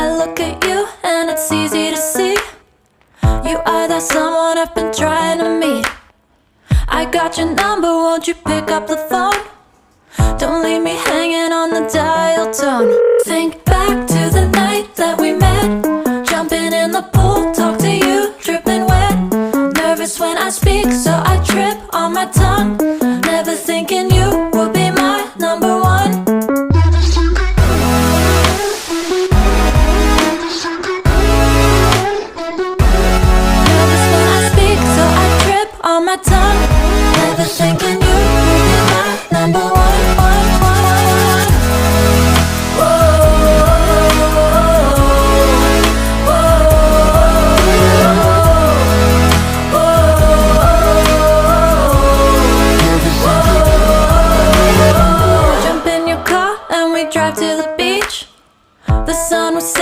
I look at you and it's easy to see. You are that someone I've been trying to meet. I got your number, won't you pick up the phone? Don't leave me hanging on the dial tone. Think back to the night that we met. Jumping in the pool, talk to you, dripping wet. Nervous when I speak, so I trip on my tongue. Never thinking you would be my number one. Nervous when I speak, so I trip on my tongue. Never thinking you would be my number one. Jump in your car and we drive to the beach. The sun was setting.